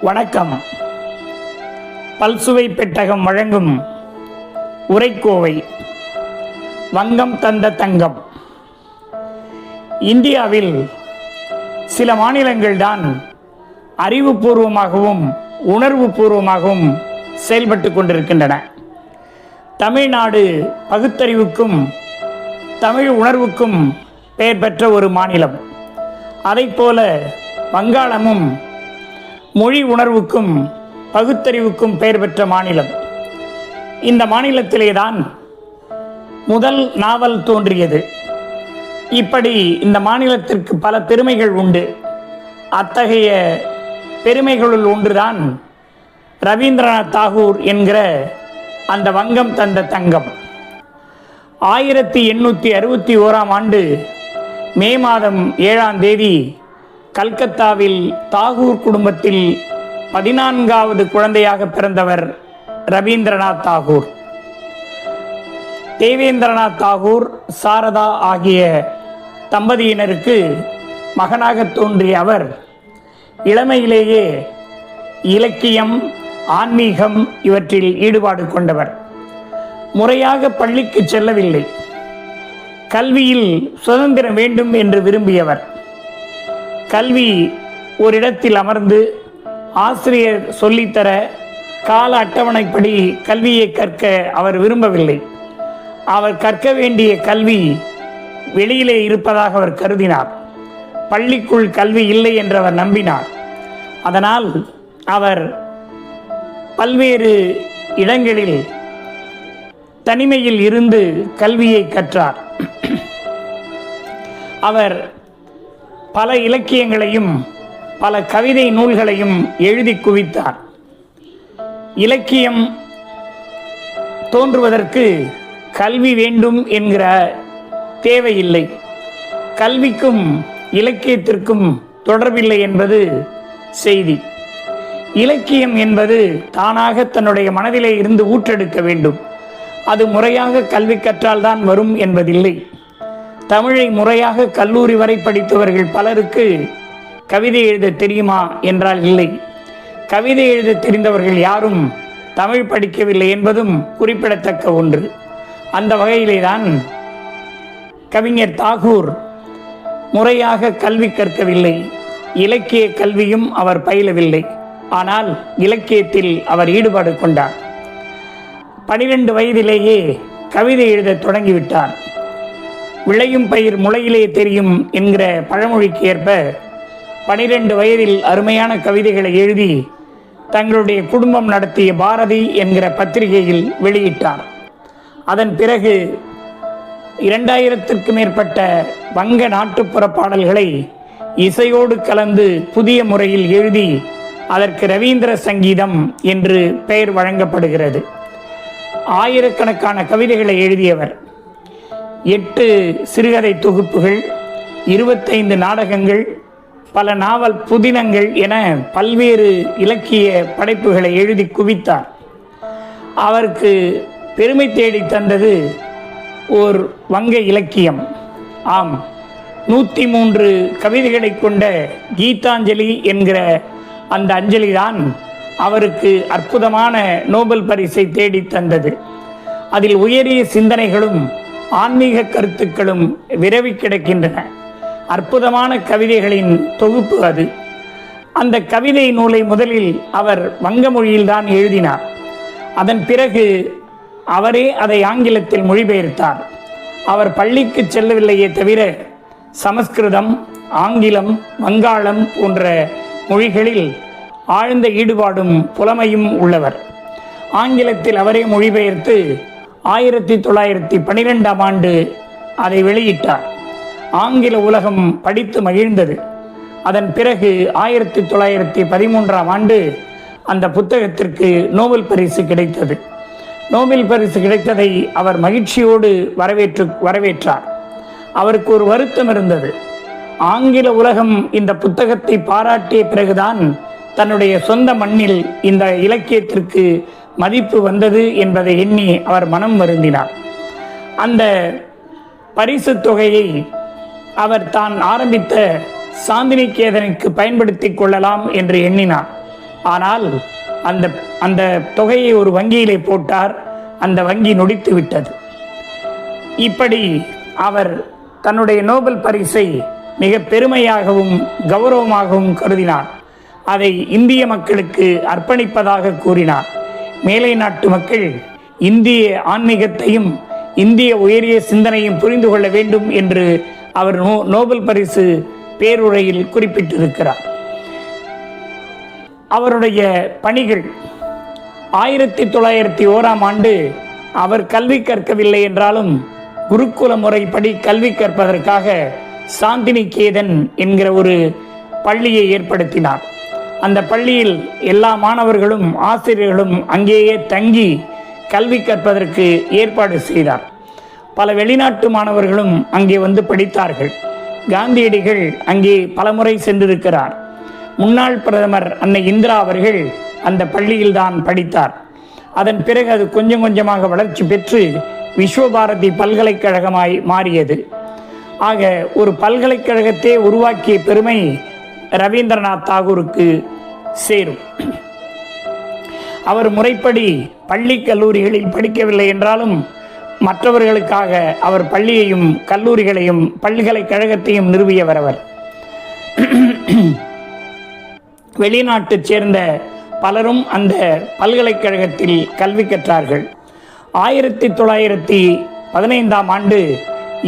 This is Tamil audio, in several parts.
வணக்கம். பல்சுவை பெட்டகம் வழங்கும் உரைக்கோவை வங்கம் தந்த தங்கம். இந்தியாவில் சில மாநிலங்கள்தான் அறிவுபூர்வமாகவும் உணர்வு பூர்வமாகவும் செயல்பட்டு கொண்டிருக்கின்றன. தமிழ்நாடு பகுத்தறிவுக்கும் தமிழ் உணர்வுக்கும் பெயர் பெற்ற ஒரு மாநிலம். அதைப்போல வங்காளமும் மொழி உணர்வுக்கும் பகுத்தறிவுக்கும் பெயர் பெற்ற மாநிலம். இந்த மாநிலத்திலேதான் முதல் நாவல் தோன்றியது. இப்படி இந்த மாநிலத்திற்கு பல பெருமைகள் உண்டு. அத்தகைய பெருமைகளுள் ஒன்றுதான் ரவீந்திரநாத் தாகூர் என்கிற அந்த வங்கம் தந்த தங்கம். 1861 மே மாதம் 7 கல்கத்தாவில் தாகூர் குடும்பத்தில் 14வது குழந்தையாக பிறந்தவர் ரவீந்திரநாத் தாகூர். தேவேந்திரநாத் தாகூர், சாரதா ஆகிய தம்பதியினருக்கு மகனாக தோன்றிய அவர் இளமையிலேயே இலக்கியம், ஆன்மீகம் இவற்றில் ஈடுபாடு கொண்டவர். முறையாக பள்ளிக்கு செல்லவில்லை. கல்வியில் சுதந்திரம் வேண்டும் என்று விரும்பியவர். கல்வி ஓரிடத்தில் அமர்ந்து ஆசிரியர் சொல்லித்தர கால அட்டவணைப்படி கல்வியை கற்க அவர் விரும்பவில்லை. அவர் கற்க வேண்டிய கல்வி வெளியிலே இருப்பதாக அவர் கருதினார். பள்ளிக்குள் கல்வி இல்லை என்று அவர் நம்பினார். அதனால் அவர் பல்வேறு இடங்களில் தனிமையில் இருந்து கல்வியை கற்றார். அவர் பல இலக்கியங்களையும் பல கவிதை நூல்களையும் எழுதி குவித்தார். இலக்கியம் தோன்றுவதற்கு கல்வி வேண்டும் என்கிற தேவையில்லை. கல்விக்கும் இலக்கியத்திற்கும் தொடர்பில்லை என்பது செய்தி. இலக்கியம் என்பது தானாக தன்னுடைய மனதிலே இருந்து ஊற்றெடுக்க வேண்டும். அது முறையாக கல்வி கற்றால்தான் வரும் என்பதில்லை. தமிழை முறையாக கல்லூரி வரை படித்தவர்கள் பலருக்கு கவிதை எழுத தெரியுமா என்றால் இல்லை. கவிதை எழுத தெரிந்தவர்கள் யாரும் தமிழ் படிக்கவில்லை என்பதும் குறிப்பிடத்தக்க ஒன்று. அந்த வகையிலே தான் கவிஞர் தாகூர் முறையாக கல்வி கற்கவில்லை. இலக்கிய கல்வியும் அவர் பயிலவில்லை. ஆனால் இலக்கியத்தில் அவர் ஈடுபாடு கொண்டார். 12 வயதிலேயே கவிதை எழுத தொடங்கிவிட்டார். விளையும் பயிர் முளையிலே தெரியும் என்கிற பழமொழிக்கு ஏற்ப 12 வயதில் அருமையான கவிதைகளை எழுதி தங்களுடைய குடும்பம் நடத்திய பாரதி என்கிற பத்திரிகையில் வெளியிட்டார். அதன் பிறகு 2000க்கும் மேற்பட்ட வங்க நாட்டுப்புற பாடல்களை இசையோடு கலந்து புதிய முறையில் எழுதி அதற்கு ரவீந்திர சங்கீதம் என்று பெயர் வழங்கப்படுகிறது. ஆயிரக்கணக்கான கவிதைகளை எழுதியவர். 8 சிறுகதை தொகுப்புகள், 25 நாடகங்கள், பல நாவல் புதினங்கள் என பல்வேறு இலக்கிய படைப்புகளை எழுதி குவித்தார். அவருக்கு பெருமை தேடி தந்தது ஓர் வங்க இலக்கியம். ஆம், 103 கவிதைகளை கொண்ட கீதாஞ்சலி என்கிற அந்த அஞ்சலிதான் அவருக்கு அற்புதமான நோபல் பரிசை தேடி தந்தது. அதில் உயரிய சிந்தனைகளும் ஆன்மீக கருத்துக்களும் விரவி கிடக்கின்றன. அற்புதமான கவிதைகளின் தொகுப்பு அது. அந்த கவிதை நூலை முதலில் அவர் வங்க மொழியில்தான் எழுதினார். அதன் பிறகு அவரே அதை ஆங்கிலத்தில் மொழிபெயர்த்தார். அவர் பள்ளிக்கு செல்லவில்லையே தவிர சமஸ்கிருதம், ஆங்கிலம், வங்காளம் போன்ற மொழிகளில் ஆழ்ந்த ஈடுபாடும் புலமையும் உள்ளவர். ஆங்கிலத்தில் அவரே மொழிபெயர்த்து 1912 அதை வெளியிட்டார். ஆங்கில உலகம் படித்து மகிழ்ந்தது. அதன் பிறகு 1913 அந்த புத்தகத்திற்கு நோபல் பரிசு கிடைத்தது. நோபல் பரிசு கிடைத்ததை அவர் மகிழ்ச்சியோடு வரவேற்றார். அவருக்கு ஒரு வருத்தம் இருந்தது. ஆங்கில உலகம் இந்த புத்தகத்தை பாராட்டிய பிறகுதான் தன்னுடைய சொந்த மண்ணில் இந்த இலக்கியத்திற்கு மதிப்பு வந்தது என்பதை எண்ணி அவர் மனம் வருந்தினார். அந்த பரிசு தொகையை அவர் தான் ஆரம்பித்த சாந்திநிகேதனுக்கு பயன்படுத்தி கொள்ளலாம் என்று எண்ணினார். ஆனால் அந்த அந்த தொகையை ஒரு வங்கியிலே போட்டார். அந்த வங்கி நொடித்து விட்டது. இப்படி அவர் தன்னுடைய நோபல் பரிசை மிக பெருமையாகவும் கௌரவமாகவும் கருதினார். அதை இந்திய மக்களுக்கு அர்ப்பணிப்பதாக கூறினார். மேலை நாட்டு மக்கள் இந்திய ஆன்மீகத்தையும் இந்திய உயரிய சிந்தனையும் புரிந்து கொள்ள வேண்டும் என்று அவர் நோபல் பரிசு பேருரையில் குறிப்பிட்டிருக்கிறார். அவருடைய பணிகள் 1901 அவர் கல்வி கற்கவில்லை என்றாலும் குருகுல முறைப்படி கல்வி கற்பதற்காக சாந்திநிகேதன் என்கிற ஒரு பள்ளியை ஏற்படுத்தினார். அந்த பள்ளியில் எல்லா மாணவர்களும் ஆசிரியர்களும் அங்கேயே தங்கி கல்வி கற்பதற்கு ஏற்பாடு செய்தார். பல வெளிநாட்டு மாணவர்களும் அங்கே வந்து படித்தார்கள். காந்தியடிகள் அங்கே பலமுறை சென்றிருக்கிறார். முன்னாள் பிரதமர் அன்னை இந்திரா அவர்கள் அந்த பள்ளியில்தான் படித்தார். அதன் பிறகு அது கொஞ்சம் கொஞ்சமாக வளர்ச்சி பெற்று விஸ்வபாரதி பல்கலைக்கழகமாய் மாறியது. ஆக ஒரு பல்கலைக்கழகத்தை உருவாக்கிய பெருமை ரவீந்திரநாத் தாகூருக்கு சேரும். அவர் முறைப்படி பள்ளி கல்லூரிகளில் படிக்கவில்லை என்றாலும் மற்றவர்களுக்காக அவர் பள்ளியையும் கல்லூரிகளையும் பல்கலைக்கழகத்தையும் நிறுவியவர். அவர் வெளிநாட்டு சேர்ந்த பலரும் அந்த பல்கலைக்கழகத்தில் கல்வி கற்றார்கள். 1915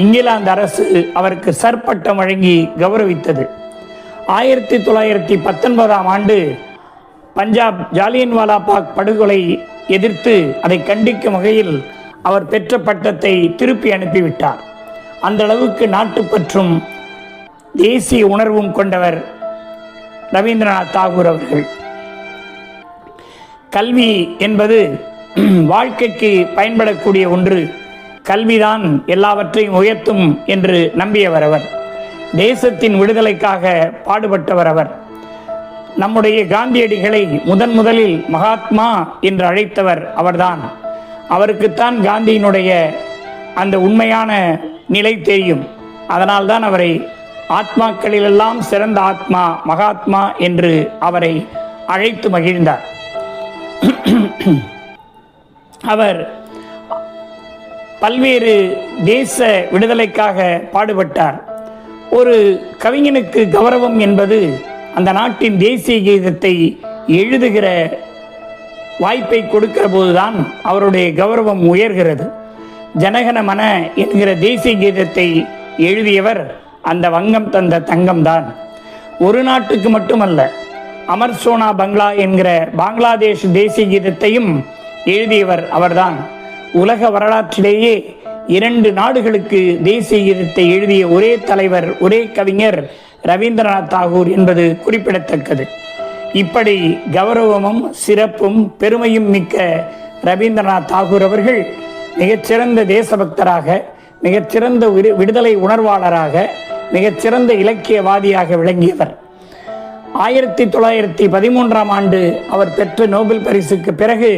இங்கிலாந்து அரசு அவருக்கு சர் பட்டம் வழங்கி கௌரவித்தது. 1919 பஞ்சாப் ஜாலியன்வாலாபாக் படுகொலை எதிர்த்து அதை கண்டிக்கும் வகையில் அவர் பெற்ற பட்டத்தை திருப்பி அனுப்பிவிட்டார். அந்த அளவுக்கு நாட்டுப்பற்றும் தேசிய உணர்வும் கொண்டவர் ரவீந்திரநாத் தாகூர் அவர்கள். கல்வி என்பது வாழ்க்கைக்கு பயன்படக்கூடிய ஒன்று. கல்விதான் எல்லாவற்றையும் உயர்த்தும் என்று நம்பியவர் அவர். தேசத்தின் விடுதலைக்காக பாடுபட்டவர் அவர். நம்முடைய காந்தியடிகளை முதலில் மகாத்மா என்று அழைத்தவர் அவர்தான். அவருக்குத்தான் காந்தியினுடைய அந்த உண்மையான நிலை தெரியும். அதனால்தான் அவரை ஆத்மாக்களிலெல்லாம் சிறந்த ஆத்மா மகாத்மா என்று அவரை அழைத்து மகிழ்ந்தார். அவர் பல்வேறு தேச விடுதலைக்காக பாடுபட்டார். ஒரு கவிஞனுக்கு கௌரவம் என்பது அந்த நாட்டின் தேசிய கீதத்தை எழுதுகிற வாய்ப்பை கொடுக்கிற போதுதான் அவருடைய கௌரவம் உயர்கிறது. ஜனகன மன என்கிற தேசிய கீதத்தை எழுதியவர் அந்த வங்கம் தந்த தங்கம்தான். ஒரு நாட்டுக்கு மட்டுமல்ல, அமர் சோனா பங்களா என்கிற பங்களாதேஷ் தேசிய கீதத்தையும் எழுதியவர் அவர்தான். உலக வரலாற்றிலேயே 2 நாடுகளுக்கு தேசிய கீதத்தை எழுதிய ஒரே தலைவர், ஒரே கவிஞர் ரவீந்திரநாத் தாகூர் என்பது குறிப்பிடத்தக்கது. இப்படி கௌரவமும் சிறப்பும் பெருமையும் மிக்க ரவீந்திரநாத் தாகூர் அவர்கள் மிகச்சிறந்த தேசபக்தராக, மிகச்சிறந்த விடுதலை உணர்வாளராக, மிகச்சிறந்த இலக்கியவாதியாக விளங்கியவர். 1913 அவர் பெற்ற நோபல் பரிசுக்கு பிறகு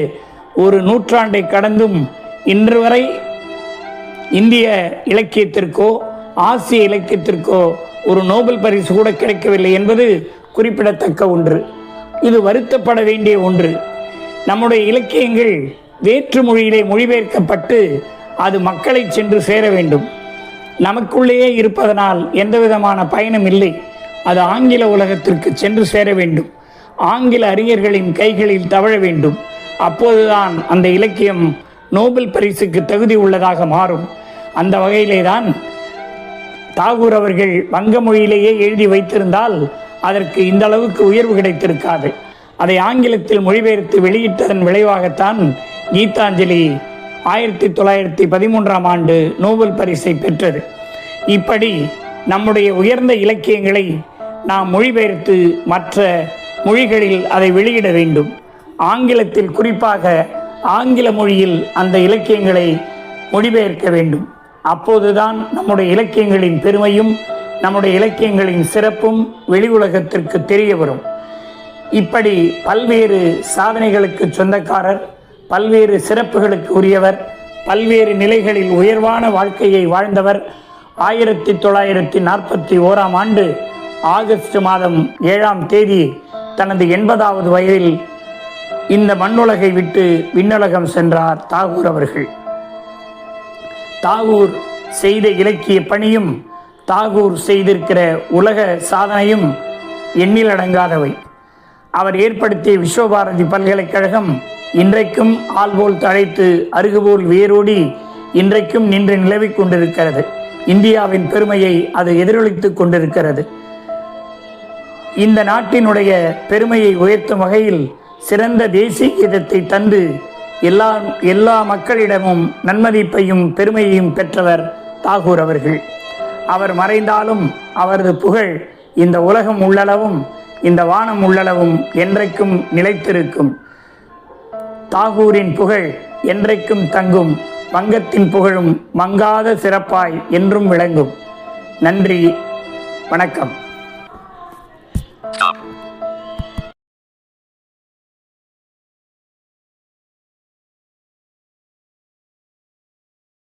ஒரு நூற்றாண்டை கடந்தும் இன்று வரை இந்திய இலக்கியத்திற்கோ ஆசிய இலக்கியத்திற்கோ ஒரு நோபல் பரிசு கூட கிடைக்கவில்லை என்பது குறிப்பிடத்தக்க ஒன்று. இது வருத்தப்பட வேண்டிய ஒன்று. நம்முடைய இலக்கியங்கள் வேற்று மொழியிலே மொழிபெயர்க்கப்பட்டு அது மக்களை சென்று சேர வேண்டும். நமக்குள்ளேயே இருப்பதனால் எந்த விதமான பயனும் இல்லை. அது ஆங்கில உலகத்திற்கு சென்று சேர வேண்டும். ஆங்கில அறிஞர்களின் கைகளில் தவழ வேண்டும். அப்போதுதான் அந்த இலக்கியம் நோபல் பரிசுக்கு தகுதி உள்ளதாக மாறும். அந்த வகையிலே தான் தாகூர் அவர்கள் வங்க மொழியிலேயே எழுதி வைத்திருந்தால் அதற்கு இந்த அளவுக்கு உயர்வு கிடைத்திருக்காது. அதை ஆங்கிலத்தில் மொழிபெயர்த்து வெளியிட்டதன் விளைவாகத்தான் கீதாஞ்சலி 1913 நோபல் பரிசை பெற்றது. இப்படி நம்முடைய உயர்ந்த இலக்கியங்களை நாம் மொழிபெயர்த்து மற்ற மொழிகளில் அதை வெளியிட வேண்டும். ஆங்கிலத்தில், குறிப்பாக ஆங்கில மொழியில் அந்த இலக்கியங்களை மொழிபெயர்க்க வேண்டும். அப்போதுதான் நம்முடைய இலக்கியங்களின் பெருமையும் நம்முடைய இலக்கியங்களின் சிறப்பும் வெளி உலகத்திற்கு தெரிய வரும். இப்படி பல்வேறு சாதனைகளுக்கு சொந்தக்காரர், பல்வேறு சிறப்புகளுக்கு உரியவர், பல்வேறு நிலைகளில் உயர்வான வாழ்க்கையை வாழ்ந்தவர். 1941 ஆகஸ்ட் மாதம் 7 தனது 80வது வயதில் இந்த மண்ணுலகை விட்டு விண்ணுலகம் சென்றார் தாகூர் அவர்கள். தாகூர் செய்த இலக்கிய பணியும் தாகூர் செய்திருக்கிற உலக சாதனையும் எண்ணிலடங்காதவை. அவர் ஏற்படுத்திய விஸ்வபாரதி பல்கலைக்கழகம் இன்றைக்கும் ஆள்போல் தழைத்து அருகுபோல் வேரோடி இன்றைக்கும் நின்று நிலவிக் கொண்டிருக்கிறது. இந்தியாவின் பெருமையை அது எதிரொலித்துக் கொண்டிருக்கிறது. இந்த நாட்டினுடைய பெருமையை உயர்த்தும் வகையில் சிறந்த தேசிய கீதத்தை தந்து எல்லா மக்களிடமும் நன்மதிப்பையும் பெருமையையும் பெற்றவர் தாகூர் அவர்கள். அவர் மறைந்தாலும் அவரது புகழ் இந்த உலகம் உள்ளளவும் இந்த வானம் உள்ளளவும் என்றைக்கும் நிலைத்திருக்கும். தாகூரின் புகழ் என்றைக்கும் தங்கும். வங்கத்தின் புகழும் மங்காத சிறப்பாய் என்றும் விளங்கும். நன்றி, வணக்கம்.